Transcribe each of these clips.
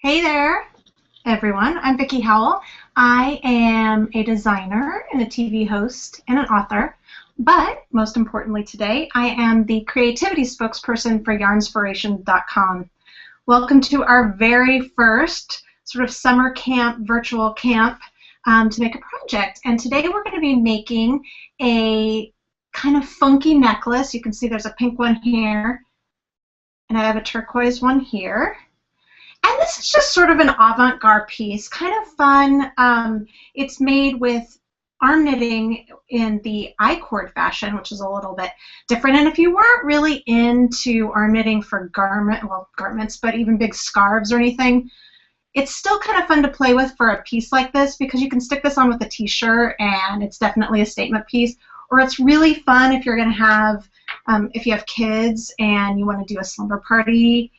Hey there, everyone. I'm Vickie Howell. I am a designer and a TV host and an author, but most importantly today, I am the creativity spokesperson for Yarnspirations.com. Welcome to our very first sort of summer camp, virtual camp to make a project. And today we're going to be making a kind of funky necklace. You can see there's a pink one here, and I have a turquoise one here. And this is just sort of an avant-garde piece, kind of fun. It's made with arm knitting in the I-cord fashion, which is a little bit different. And if you weren't really into arm knitting for garments, but even big scarves or anything, it's still kind of fun to play with for a piece like this because you can stick this on with a t-shirt and it's definitely a statement piece. Or it's really fun if you're going to have, if you have kids and you want to do a slumber party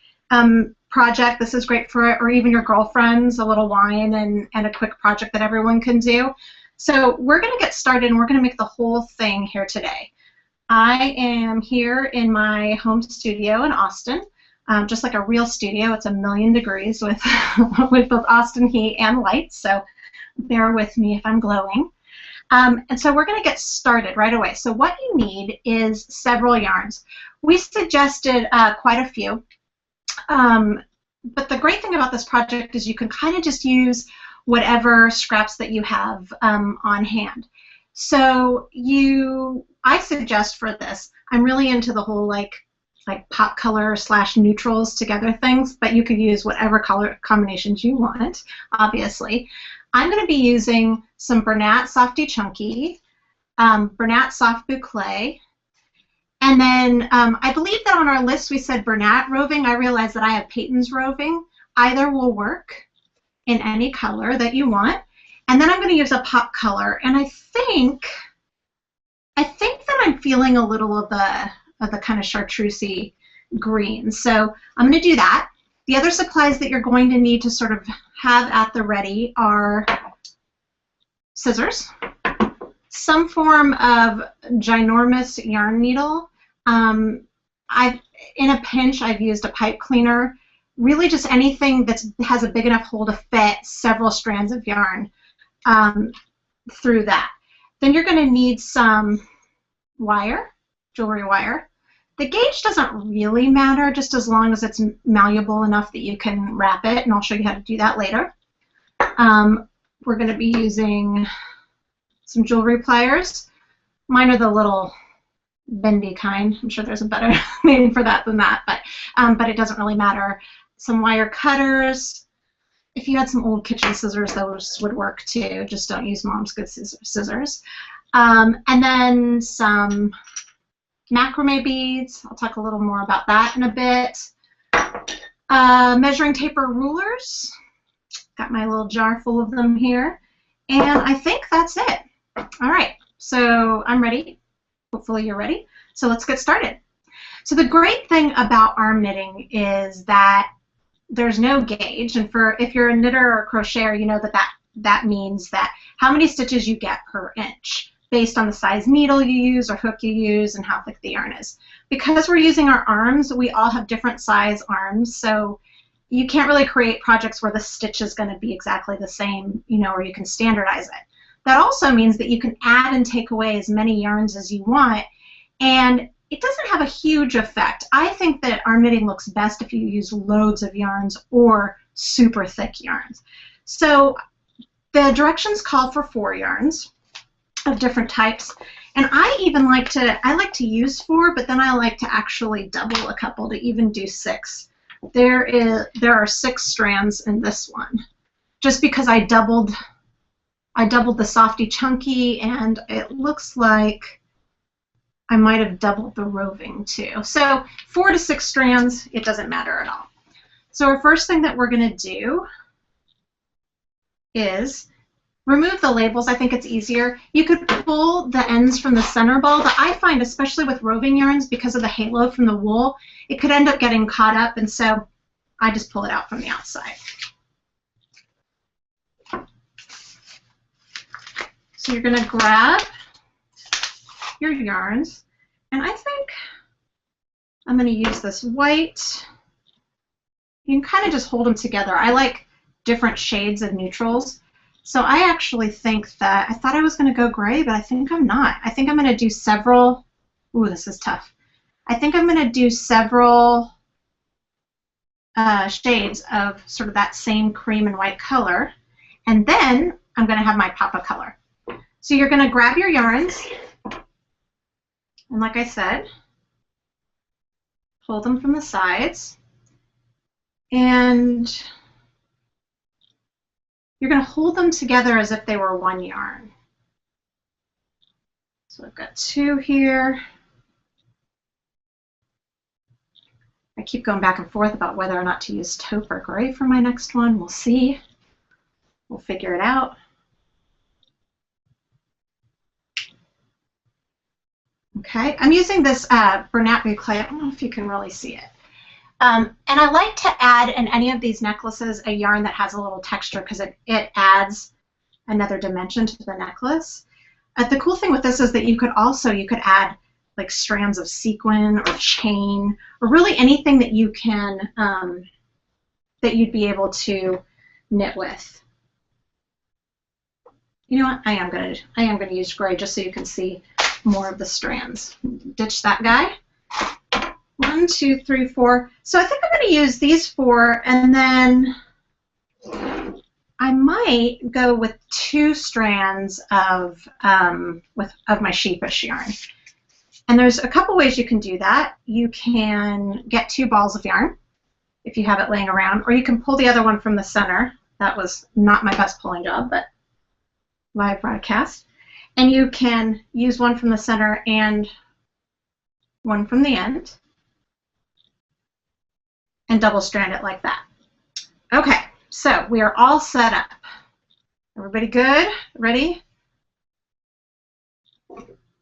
project. This is great for it, or even your girlfriends, a little wine and a quick project that everyone can do. So we're going to get started and we're going to make the whole thing here today. I am here in my home studio in Austin, just like a real studio. It's 1,000,000 degrees with, with both Austin heat and lights, so bear with me if I'm glowing. And so we're going to get started right away. So what you need is several yarns. We suggested quite a few. But the great thing about this project is you can kind of just use whatever scraps that you have on hand. So I suggest for this, I'm really into the whole like pop color / neutrals together things, but you could use whatever color combinations you want, obviously. I'm going to be using some Bernat Softy Chunky, Bernat Soft Boucle, and then I believe that on our list we said Bernat roving. I realized that I have Peyton's roving. Either will work in any color that you want. And then I'm going to use a pop color. And I think that I'm feeling a little of the kind of chartreusey green. So I'm going to do that. The other supplies that you're going to need to sort of have at the ready are scissors, some form of ginormous yarn needle. In a pinch, I've used a pipe cleaner, really just anything that has a big enough hole to fit several strands of yarn through that. Then you're going to need some wire, jewelry wire. The gauge doesn't really matter, just as long as it's malleable enough that you can wrap it, and I'll show you how to do that later. We're going to be using some jewelry pliers. Mine are the little bendy kind. I'm sure there's a better name for that than that, but it doesn't really matter. Some wire cutters. If you had some old kitchen scissors, those would work too. Just don't use Mom's good scissors. And then some macrame beads. I'll talk a little more about that in a bit. Measuring tape or rulers. Got my little jar full of them here. And I think that's it. All right, so I'm ready. Hopefully you're ready. So let's get started. So the great thing about arm knitting is that there's no gauge, and if you're a knitter or a crocheter, you know that means that how many stitches you get per inch based on the size needle you use or hook you use and how thick the yarn is. Because we're using our arms, we all have different size arms, so you can't really create projects where the stitch is going to be exactly the same, you know, or you can standardize it. That also means that you can add and take away as many yarns as you want, and it doesn't have a huge effect. I think that arm knitting looks best if you use loads of yarns or super thick yarns. So the directions call for 4 yarns of different types, and I like to use 4, but then I like to actually double a couple to even do 6. There are 6 strands in this one, just because I doubled the Softy Chunky, and it looks like I might have doubled the roving too. So 4 to 6 strands, it doesn't matter at all. So our first thing that we're going to do is remove the labels. I think it's easier. You could pull the ends from the center ball, but I find, especially with roving yarns, because of the halo from the wool, it could end up getting caught up, and so I just pull it out from the outside. So you're going to grab your yarns, and I think I'm going to use this white you can kind of just hold them together. I like different shades of neutrals. So I actually think that, I thought I was going to go gray, but I think I'm not. I think I'm going to do several, ooh, this is tough. I think I'm going to do several shades of sort of that same cream and white color. And then I'm going to have my pop of color. So you're going to grab your yarns, and like I said, pull them from the sides, and you're going to hold them together as if they were one yarn. So I've got two here. I keep going back and forth about whether or not to use taupe or gray for my next one. We'll see. We'll figure it out. Okay, I'm using this Bernat clay. I don't know if you can really see it. And I like to add in any of these necklaces a yarn that has a little texture because it adds another dimension to the necklace. The cool thing with this is that you could add like strands of sequin or chain or really anything that you can that you'd be able to knit with. You know what? I am gonna use gray just so you can see more of the strands. Ditch that guy. 1, 2, 3, 4. So I think I'm going to use these 4, and then I might go with 2 strands of my sheepish yarn. And there's a couple ways you can do that. You can get 2 balls of yarn if you have it laying around, or you can pull the other one from the center. That was not my best pulling job, but live broadcast. And you can use one from the center and one from the end and double strand it like that. Okay, so we are all set up. Everybody good? Ready?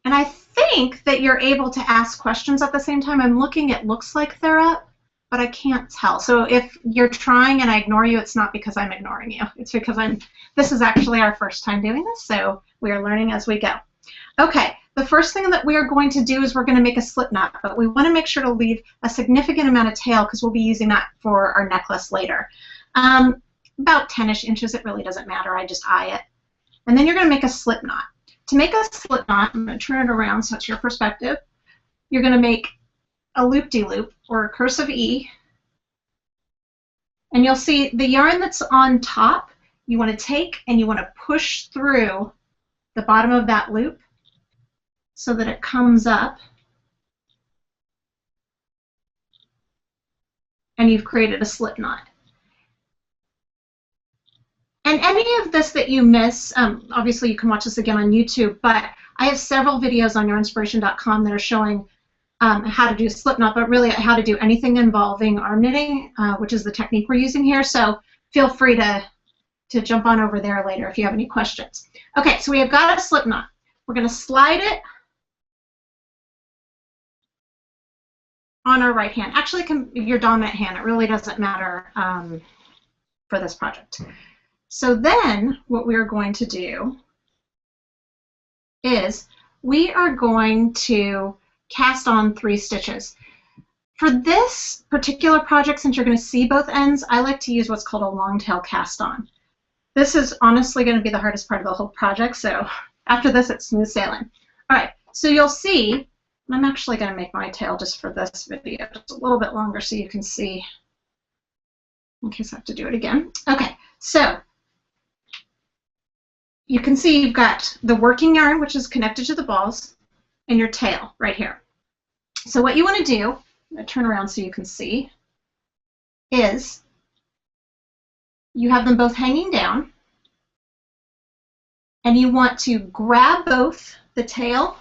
And I think that you're able to ask questions at the same time. I'm looking, it looks like they're up, but I can't tell. So if you're trying and I ignore you, it's not because I'm ignoring you. It's because this is actually our first time doing this, so we are learning as we go. Okay, the first thing that we are going to do is we're going to make a slip knot, but we want to make sure to leave a significant amount of tail because we'll be using that for our necklace later. About 10-ish inches, it really doesn't matter, I just eye it. And then you're going to make a slip knot. To make a slip knot, I'm going to turn it around so it's your perspective. You're going to make a loop-de-loop or a cursive E, and you'll see the yarn that's on top you want to take and you want to push through the bottom of that loop so that it comes up and you've created a slip knot. And any of this that you miss, obviously you can watch this again on YouTube, but I have several videos on yarnspiration.com that are showing how to do a slip knot, but really how to do anything involving arm knitting, which is the technique we're using here. So feel free to jump on over there later if you have any questions. Okay, so we have got a slip knot. We're going to slide it on our right hand. Actually, your dominant hand. It really doesn't matter for this project. So then what we're going to do is we are going to cast on 3 stitches. For this particular project, since you're going to see both ends, I like to use what's called a long tail cast on. This is honestly going to be the hardest part of the whole project, so after this it's smooth sailing. All right, so you'll see, and I'm actually going to make my tail just for this video just a little bit longer so you can see, in case I have to do it again. Okay, so you can see you've got the working yarn, which is connected to the balls, and your tail right here. So what you want to do, I'm going to turn around so you can see, is you have them both hanging down, and you want to grab both the tail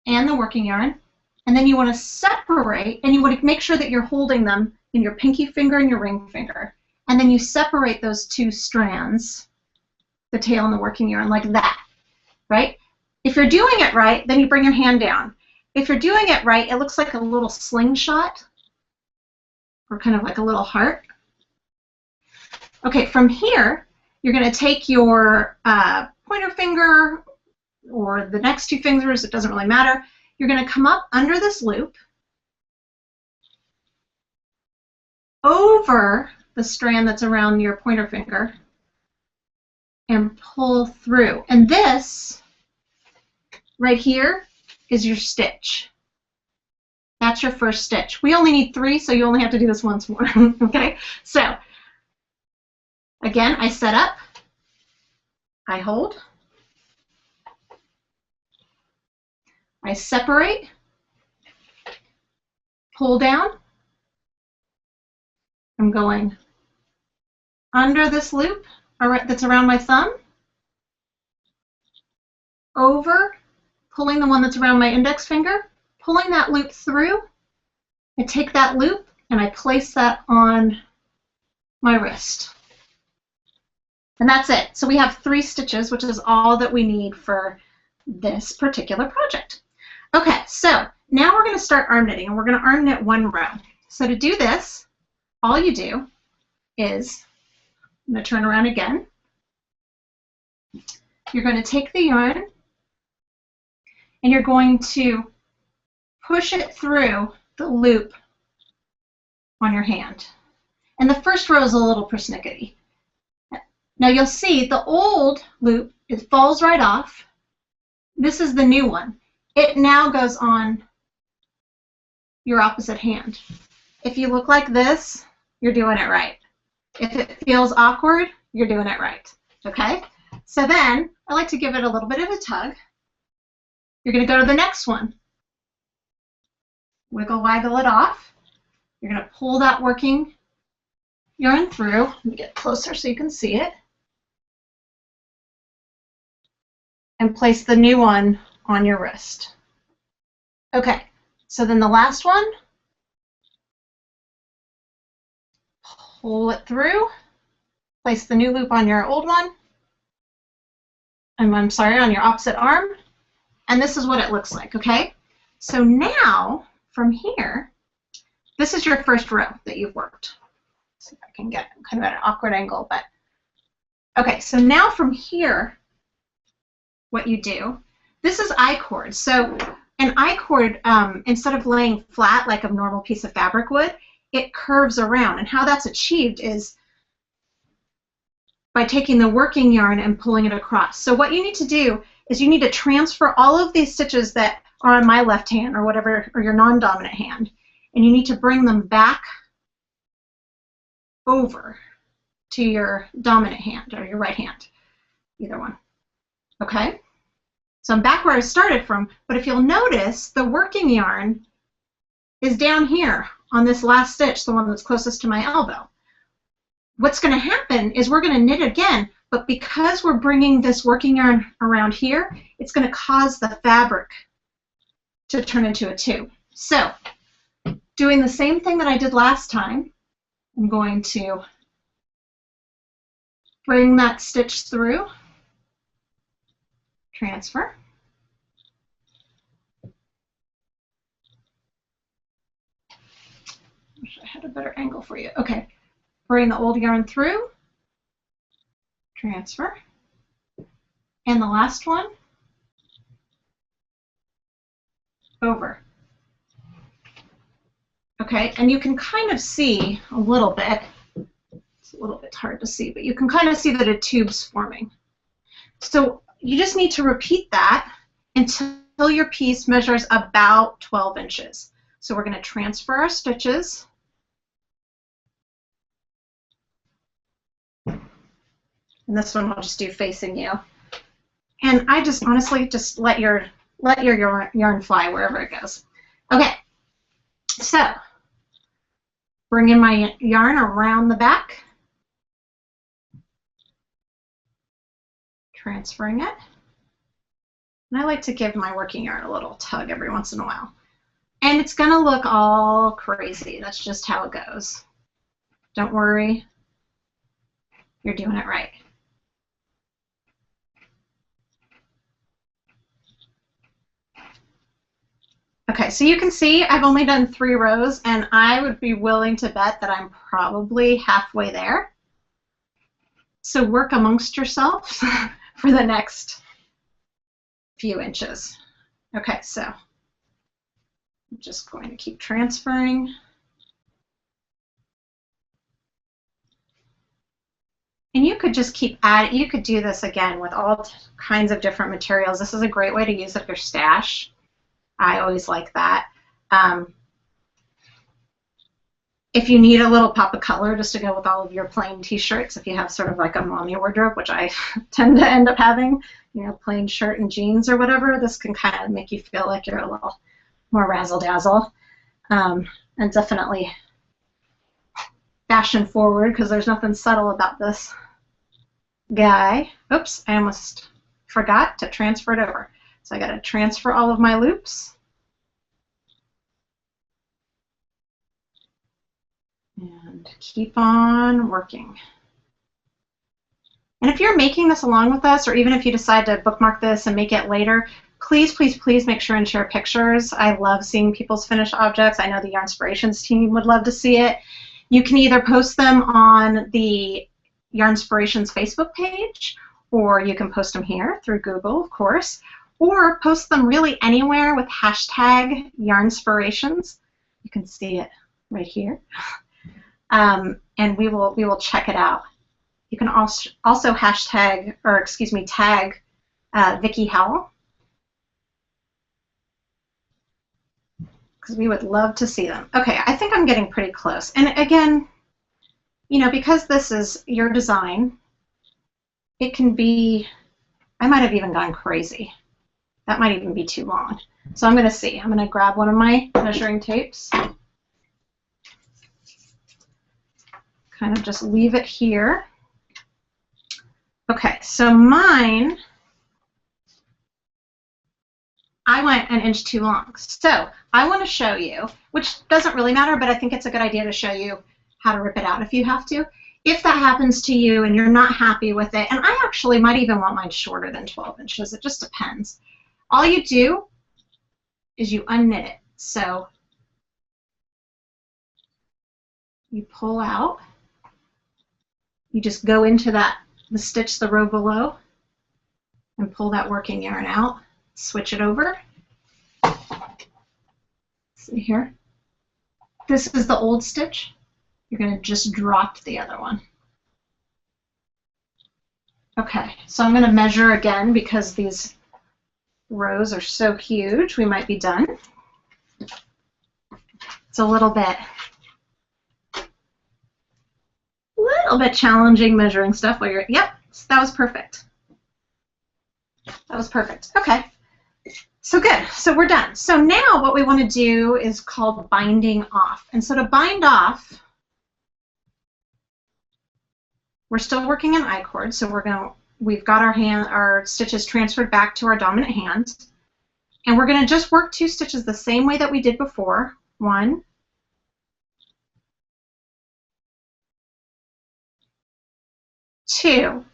and the working yarn, and then you want to separate, and you want to make sure that you're holding them in your pinky finger and your ring finger, and then you separate those 2 strands, the tail and the working yarn, like that, right? If you're doing it right, then you bring your hand down. If you're doing it right, it looks like a little slingshot, or kind of like a little heart. Okay, from here, you're going to take your pointer finger or the next 2 fingers, it doesn't really matter. You're going to come up under this loop over the strand that's around your pointer finger and pull through. And this right here is your stitch. That's your first stitch. We only need 3, so you only have to do this once more. Okay, so again, I set up, I hold, I separate, pull down. I'm going under this loop that's around my thumb, over, pulling the one that's around my index finger, pulling that loop through. I take that loop and I place that on my wrist. And that's it. So we have 3 stitches, which is all that we need for this particular project. Okay, so now we're going to start arm knitting, and we're going to arm knit 1 row. So to do this, all you do is, I'm going to turn around again. You're going to take the yarn and you're going to push it through the loop on your hand. And the first row is a little persnickety. Now you'll see the old loop, it falls right off. This is the new one. It now goes on your opposite hand. If you look like this, you're doing it right. If it feels awkward, you're doing it right. Okay? So then I like to give it a little bit of a tug. You're going to go to the next one. Wiggle, waggle it off. You're going to pull that working yarn through. Let me get closer so you can see it. And place the new one on your wrist. Okay, so then the last one, pull it through, place the new loop on your old one, I'm sorry, on your opposite arm, and this is what it looks like, okay? So now, from here, this is your first row that you've worked. Let's see if I can get kind of at an awkward angle, but okay, so now from here, what you do, this is I-cord. So an I-cord, instead of laying flat like a normal piece of fabric would, it curves around. And how that's achieved is by taking the working yarn and pulling it across. So what you need to do is you need to transfer all of these stitches that are on my left hand or whatever, or your non-dominant hand, and you need to bring them back over to your dominant hand or your right hand, either one. Okay? So I'm back where I started from, but if you'll notice, the working yarn is down here on this last stitch, the one that's closest to my elbow. What's going to happen is we're going to knit again, but because we're bringing this working yarn around here, it's going to cause the fabric to turn into a tube. So, doing the same thing that I did last time, I'm going to bring that stitch through, transfer, wish I had a better angle for you. Okay, bring the old yarn through, transfer, and the last one over. Okay, and you can kind of see a little bit, it's a little bit hard to see, but you can kind of see that a tube's forming. So you just need to repeat that until your piece measures about 12 inches. So we're going to transfer our stitches. And this one I'll just do facing you. And I just honestly just let your yarn fly wherever it goes. Okay, so bring in my yarn around the back, transferring it. And I like to give my working yarn a little tug every once in a while. And it's going to look all crazy. That's just how it goes. Don't worry. You're doing it right. Okay, so you can see I've only done 3 rows, and I would be willing to bet that I'm probably halfway there. So work amongst yourselves for the next few inches. Okay, so I'm just going to keep transferring. And you could just keep adding, you could do this again with all kinds of different materials. This is a great way to use up your stash. I always like that. If you need a little pop of color just to go with all of your plain t-shirts, if you have sort of like a mommy wardrobe, which I tend to end up having, you know, plain shirt and jeans or whatever, this can kind of make you feel like you're a little more razzle-dazzle. And definitely fashion forward, because there's nothing subtle about this guy. Oops, I almost forgot to transfer it over. So I got to transfer all of my loops. And keep on working. And if you're making this along with us, or even if you decide to bookmark this and make it later, please, please, please make sure and share pictures. I love seeing people's finished objects. I know the Yarnspirations team would love to see it. You can either post them on the Yarnspirations Facebook page, or you can post them here through Google, of course, or post them really anywhere with hashtag Yarnspirations. You can see it right here. And we will check it out. You can also hashtag, or excuse me, tag Vickie Howell, because we would love to see them. Okay, I think I'm getting pretty close. And again, you know, because this is your design, it can be, I might have even gone crazy. That might even be too long. So I'm going to see. I'm going to grab one of my measuring tapes. Kind of just leave it here. Okay, so mine, I went an inch too long. So I want to show you, which doesn't really matter, but I think it's a good idea to show you how to rip it out if you have to. If that happens to you and you're not happy with it, and I actually might even want mine shorter than 12 inches, it just depends. All you do is you unknit it. So you pull out. You just go into the stitch, the row below, and pull that working yarn out. Switch it over. See here? This is the old stitch. You're going to just drop the other one. Okay, so I'm going to measure again because these rows are so huge. We might be done. It's a little bit challenging measuring stuff while you're, yep, that was perfect. That was perfect. Okay, so good. So we're done. So now what we want to do is called binding off. And so to bind off, we're still working in I-cord, so we've got our stitches transferred back to our dominant hand, and we're going to just work 2 stitches the same way that we did before. 1, 2,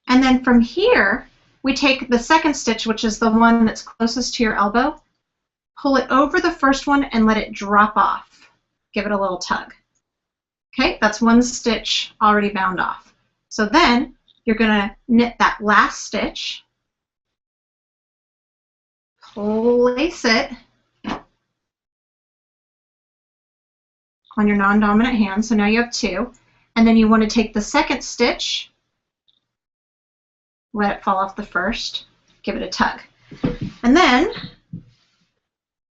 and then from here we take the second stitch, which is the one that's closest to your elbow, pull it over the first one and let it drop off. Give it a little tug. Okay, that's 1 stitch already bound off. So then you're going to knit that last stitch, place it on your non-dominant hand, so now you have 2, and then you want to take the second stitch, let it fall off the first, give it a tug. And then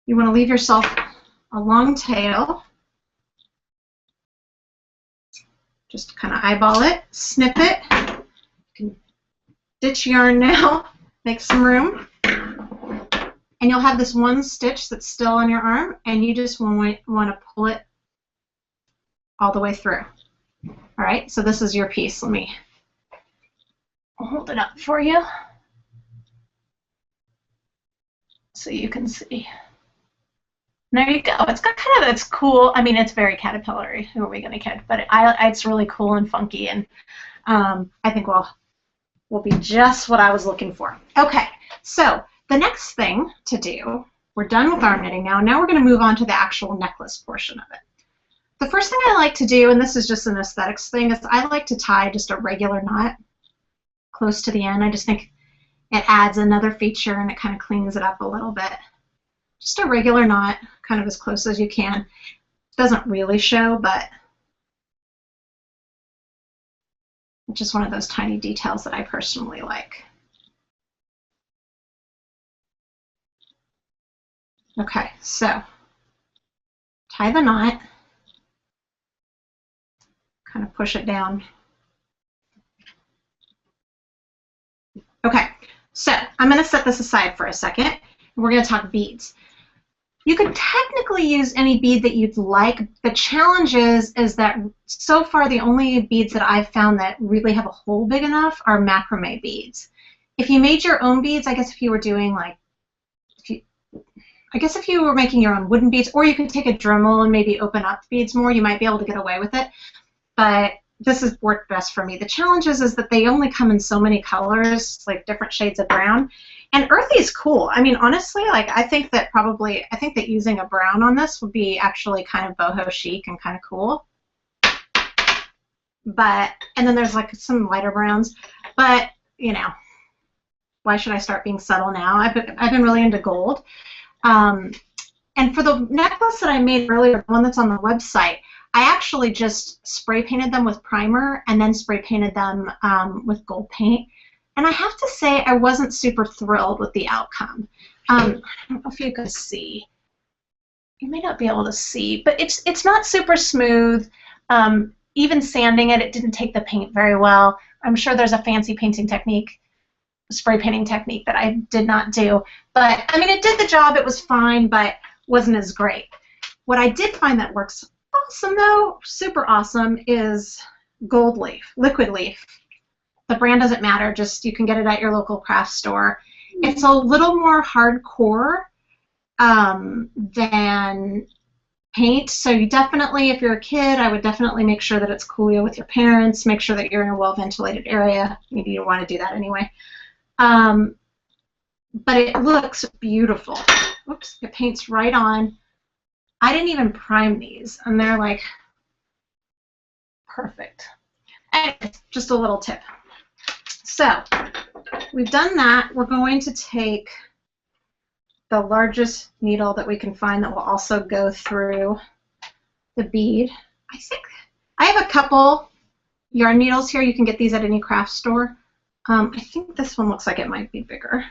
you want to leave yourself a long tail. Just kind of eyeball it, snip it. You can ditch yarn now, make some room. And you'll have this 1 stitch that's still on your arm, and you just want to pull it all the way through. All right, so this is your piece. Let me hold it up for you so you can see. There you go. It's got kind of this cool, I mean, it's very caterpillar-y. Who are we going to kid? But it's really cool and funky, and I think will be just what I was looking for. Okay, so the next thing to do, we're done with our knitting now. Now we're going to move on to the actual necklace portion of it. The first thing I like to do, and this is just an aesthetics thing, is I like to tie just a regular knot close to the end. I just think it adds another feature and it kind of cleans it up a little bit. Just a regular knot, kind of as close as you can. Doesn't really show, but just one of those tiny details that I personally like. Okay, so tie the knot, kind of push it down. Okay, so I'm going to set this aside for a second, and we're going to talk beads. You could technically use any bead that you'd like. The challenge is that so far the only beads that I've found that really have a hole big enough are macrame beads. If you made your own beads, I guess if you were doing like, if you were making your own wooden beads, or you could take a Dremel and maybe open up the beads more, you might be able to get away with it. But this has worked best for me. The challenge is that they only come in so many colors, like different shades of brown. And earthy is cool. I mean, honestly, like I think that using a brown on this would be actually kind of boho chic and kind of cool. But, and then there's like some lighter browns. But, you know, why should I start being subtle now? I've been really into gold. And for the necklace that I made earlier, the one that's on the website, I actually just spray painted them with primer and then spray painted them with gold paint. And I have to say I wasn't super thrilled with the outcome. I don't know if you can see. You may not be able to see, but it's not super smooth. Even sanding it, it didn't take the paint very well. I'm sure there's a fancy painting technique, spray painting technique that I did not do. But, I mean, it did the job. It was fine, but wasn't as great. What I did find that works awesome, though, super awesome, is gold leaf, liquid leaf. The brand doesn't matter. Just you can get it at your local craft store. It's a little more hardcore than paint. So you definitely, if you're a kid, I would definitely make sure that it's coolio with your parents. Make sure that you're in a well-ventilated area. Maybe you want to do that anyway. But it looks beautiful. Oops, it paints right on. I didn't even prime these, and they're like perfect. Anyways, just a little tip. So we've done that. We're going to take the largest needle that we can find that will also go through the bead. I think I have a couple yarn needles here. You can get these at any craft store. I think this one looks like it might be bigger.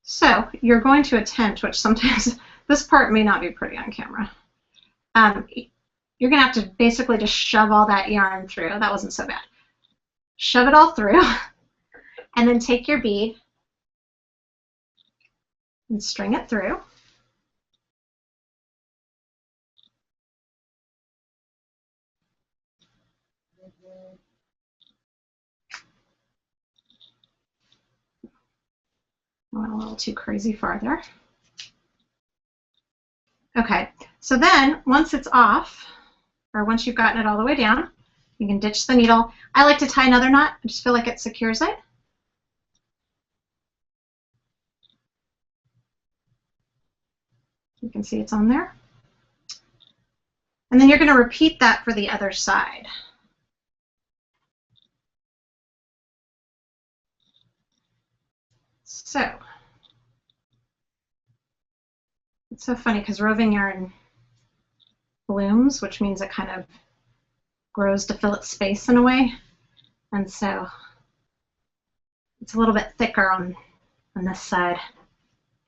So you're going to attempt, which sometimes this part may not be pretty on camera. You're going to have to basically just shove all that yarn through. That wasn't so bad. Shove it all through, and then take your bead and string it through. I went a little too crazy farther. Okay, so then once it's off, or once you've gotten it all the way down, you can ditch the needle. I like to tie another knot. I just feel like it secures it. You can see it's on there. And then you're going to repeat that for the other side. So, it's so funny because roving yarn blooms, which means it kind of grows to fill its space in a way. And so it's a little bit thicker on this side.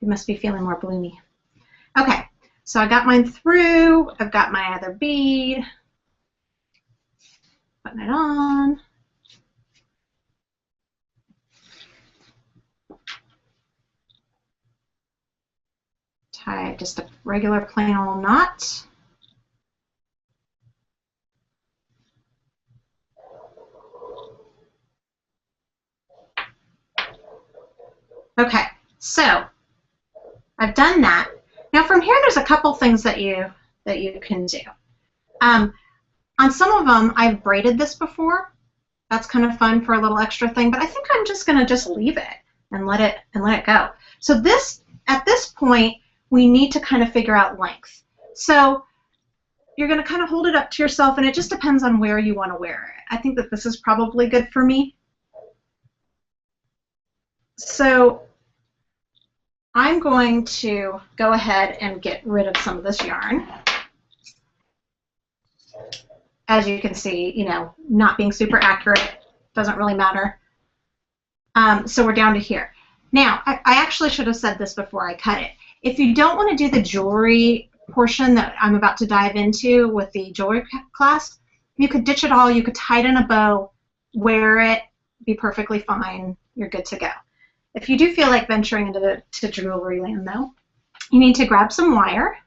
It must be feeling more bloomy. Okay, so I got mine through. I've got my other bead. Putting it on. Tie just a regular plain old knot. Okay, so I've done that. Now from here, there's a couple things that you can do. On some of them, I've braided this before. That's kind of fun for a little extra thing. But I think I'm just going to leave it and let it go. So at this point, we need to kind of figure out length. So you're going to kind of hold it up to yourself, and it just depends on where you want to wear it. I think that this is probably good for me. So I'm going to go ahead and get rid of some of this yarn. As you can see, you know, not being super accurate, doesn't really matter. So we're down to here. Now, I actually should have said this before I cut it. If you don't want to do the jewelry portion that I'm about to dive into with the jewelry clasp, you could ditch it all. You could tie it in a bow, wear it, be perfectly fine. You're good to go. If you do feel like venturing into jewelry land, though, you need to grab some wire.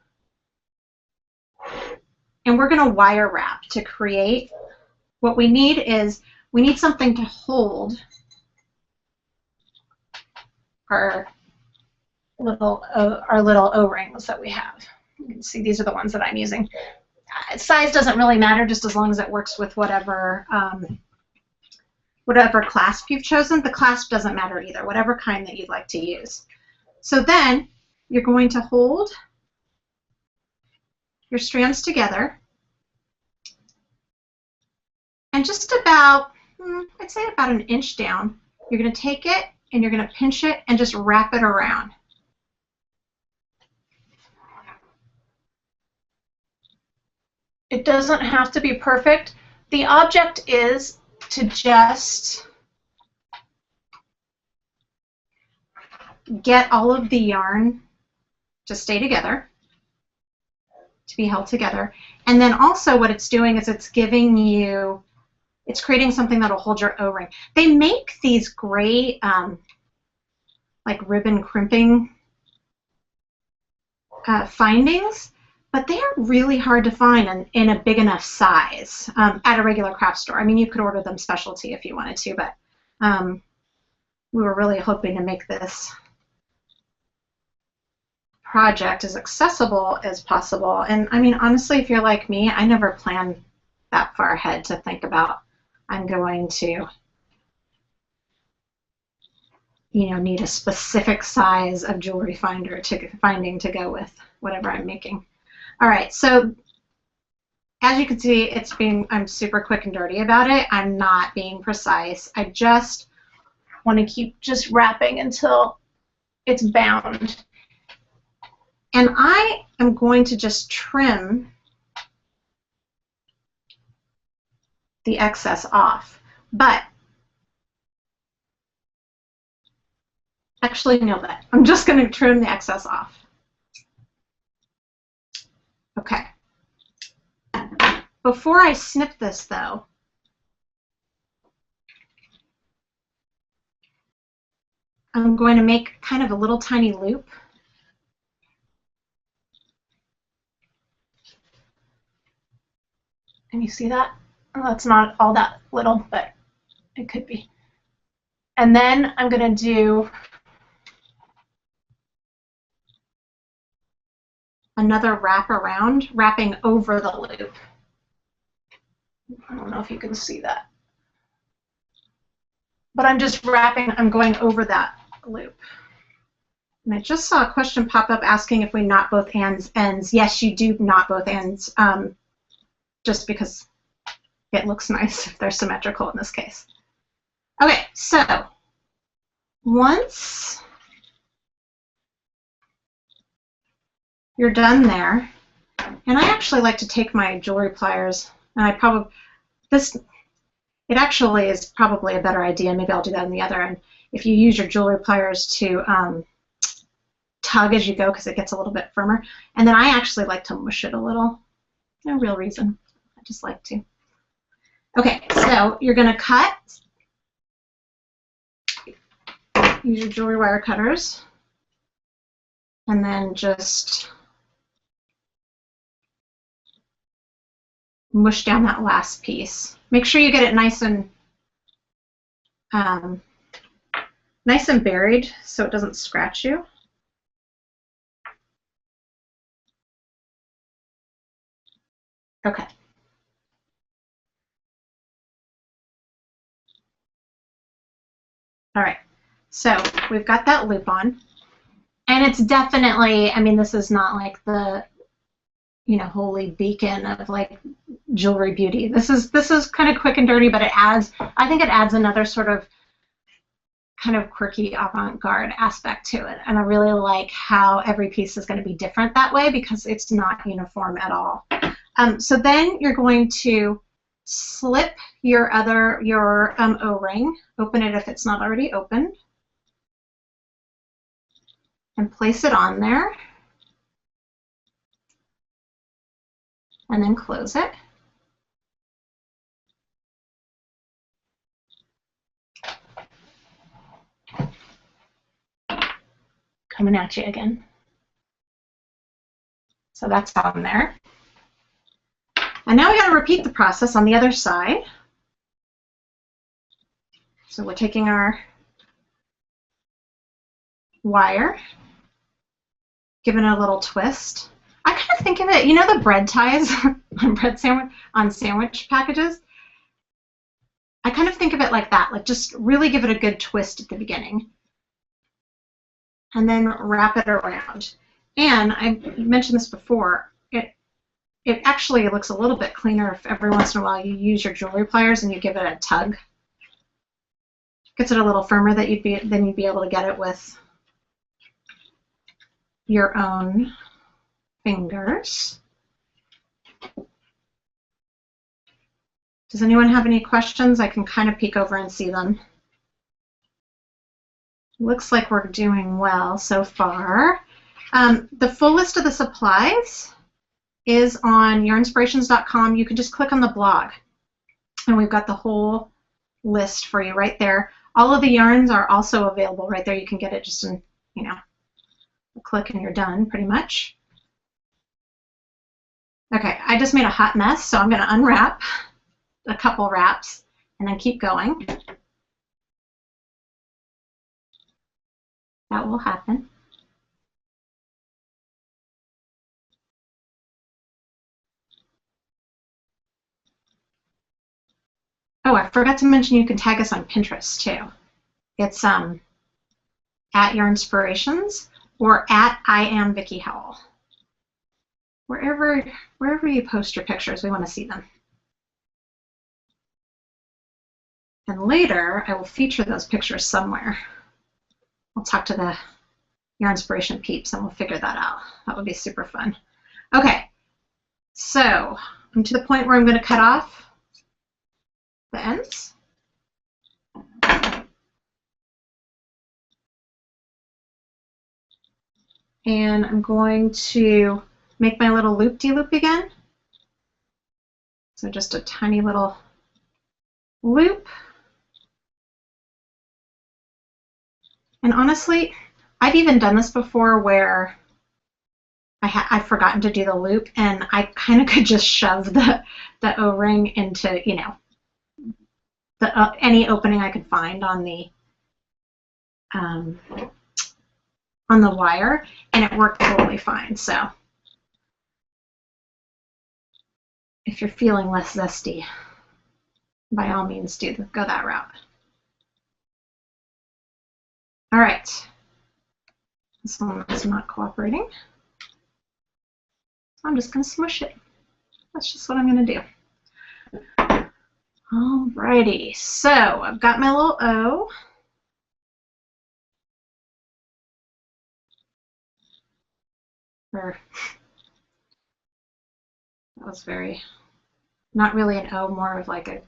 And we're going to wire wrap to create. What we need is we need something to hold our little O-rings that we have. You can see these are the ones that I'm using. Size doesn't really matter, just as long as it works with whatever whatever clasp you've chosen. The clasp doesn't matter either, whatever kind that you'd like to use. So then you're going to hold your strands together and just about, I'd say about an inch down, you're going to take it and you're going to pinch it and just wrap it around. It doesn't have to be perfect. The object is to just get all of the yarn to stay together, to be held together. And then also what it's doing is it's giving you, it's creating something that'll hold your O-ring. They make these great like ribbon crimping findings, but they are really hard to find in a big enough size at a regular craft store. I mean, you could order them specialty if you wanted to, but we were really hoping to make this project as accessible as possible. And I mean, honestly, if you're like me, I never plan that far ahead to think about I'm going to, you know, need a specific size of jewelry finding to go with whatever I'm making. All right, so as you can see, I'm super quick and dirty about it. I'm not being precise. I just want to keep just wrapping until it's bound. And I am going to just trim the excess off. But actually, no, but I'm just going to trim the excess off. Okay. Before I snip this, though, I'm going to make kind of a little tiny loop. Can you see that? Oh, it's not all that little, but it could be. And then I'm going to do another wrap around, wrapping over the loop. I don't know if you can see that. But I'm just wrapping, I'm going over that loop. And I just saw a question pop up asking if we knot both ends. Yes, you do knot both ends, just because it looks nice if they're symmetrical in this case. Okay, so once you're done there, and I actually like to take my jewelry pliers, and it actually is probably a better idea. Maybe I'll do that on the other end. If you use your jewelry pliers to tug as you go, because it gets a little bit firmer. And then I actually like to mush it a little. No real reason. I just like to. Okay, so you're going to cut. Use your jewelry wire cutters. And then just mush down that last piece. Make sure you get it nice and buried so it doesn't scratch you. Okay. All right. So we've got that loop on. And it's definitely, I mean, this is not like the, you know, holy beacon of like jewelry beauty. This is kind of quick and dirty, but it adds, I think it adds another sort of kind of quirky avant-garde aspect to it. And I really like how every piece is going to be different that way because it's not uniform at all. So then you're going to slip your O-ring, open it if it's not already opened, and place it on there, and then close it. Coming at you again. So that's on there. And now we got to repeat the process on the other side. So we're taking our wire, giving it a little twist. I kind of think of it, you know, the bread ties on sandwich packages. I kind of think of it like that, like just really give it a good twist at the beginning. And then wrap it around. And I mentioned this before, it actually looks a little bit cleaner if every once in a while you use your jewelry pliers and you give it a tug. Gets it a little firmer that then you'd be able to get it with your own fingers. Does anyone have any questions? I can kind of peek over and see them. Looks like we're doing well so far. The full list of the supplies is on yarnspirations.com. You can just click on the blog and we've got the whole list for you right there. All of the yarns are also available right there. You can get it just in, you know, a click and you're done pretty much. Okay, I just made a hot mess, so I'm going to unwrap a couple wraps and then keep going. That will happen. Oh, I forgot to mention you can tag us on Pinterest too. It's at Yarnspirations or at I am Vickie Howell. Wherever you post your pictures, we want to see them. And later, I will feature those pictures somewhere. I'll talk to the Yarnspiration peeps and we'll figure that out. That would be super fun. Okay, so I'm to the point where I'm going to cut off the ends. And I'm going to make my little loop-de-loop again. So just a tiny little loop. And honestly, I've even done this before where I've forgotten to do the loop and I kind of could just shove the O-ring into, you know, any opening I could find on the wire, and it worked totally fine. So if you're feeling less zesty, by all means go that route. All right, this one is not cooperating, so I'm just going to smush it. That's just what I'm going to do. Alrighty, so I've got my little O. That was not really an O, more of like a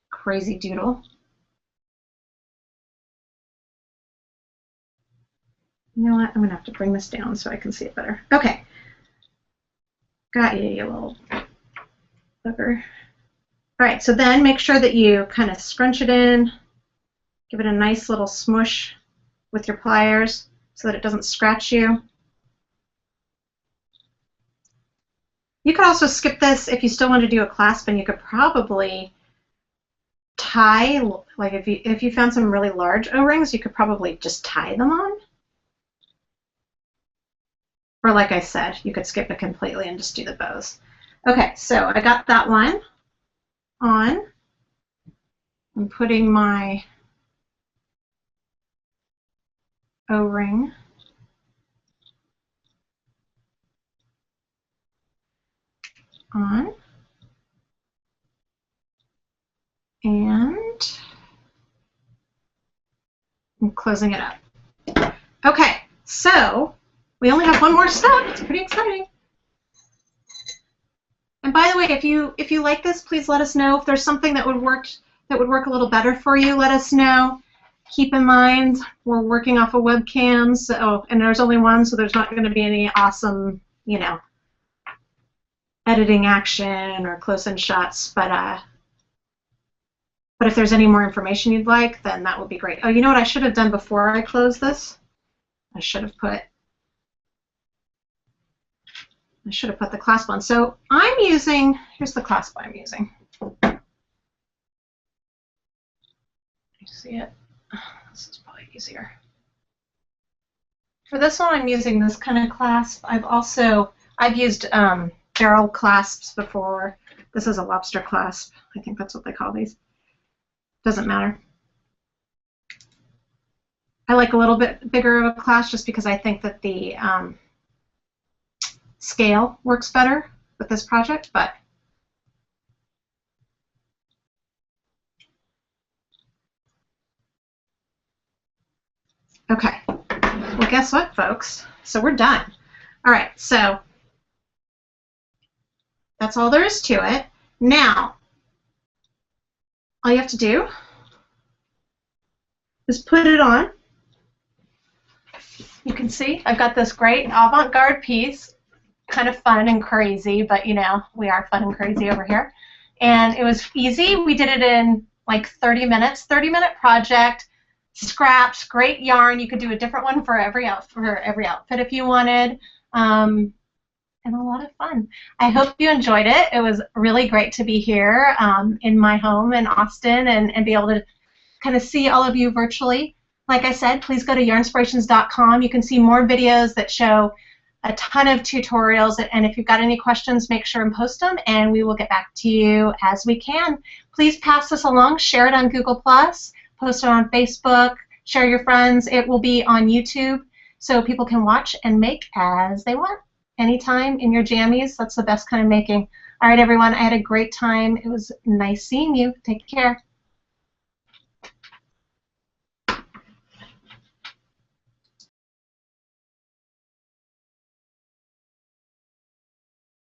crazy doodle. You know what? I'm going to have to bring this down so I can see it better. Okay. Got you, you little bugger. All right, so then make sure that you kind of scrunch it in, give it a nice little smush with your pliers so that it doesn't scratch you. You could also skip this if you still want to do a clasp, and you could probably tie, like if you found some really large O-rings, you could probably just tie them on. Or like I said, you could skip it completely and just do the bows. Okay, so I got that one on. I'm putting my O-ring on. And I'm closing it up. Okay, so we only have one more step. It's pretty exciting. And by the way, if you like this, please let us know. If there's something that would work a little better for you, let us know. Keep in mind, we're working off of webcams, so, and there's only one, so there's not going to be any awesome, you know, editing action or close-in shots. But if there's any more information you'd like, then that would be great. Oh, you know what I should have done before I close this? I should have put the clasp on. So I'm using, here's the clasp I'm using. You see it? This is probably easier. For this one, I'm using this kind of clasp. I've used barrel clasps before. This is a lobster clasp. I think that's what they call these. Doesn't matter. I like a little bit bigger of a clasp just because I think that the scale works better with this project, but okay. Well, guess what, folks? So we're done. All right, so that's all there is to it. Now, all you have to do is put it on. You can see I've got this great avant-garde piece, kind of fun and crazy, but you know, we are fun and crazy over here. And it was easy. We did it in like 30 minutes, 30-minute project, scraps, great yarn. You could do a different one for every outfit if you wanted. And a lot of fun. I hope you enjoyed it. It was really great to be here in my home in Austin and be able to kind of see all of you virtually. Like I said, please go to yarnspirations.com. You can see more videos that show a ton of tutorials, and if you've got any questions, make sure and post them, and we will get back to you as we can. Please pass this along, share it on Google+, post it on Facebook, share your friends. It will be on YouTube, so people can watch and make as they want. Anytime in your jammies, that's the best kind of making. All right, everyone, I had a great time. It was nice seeing you. Take care.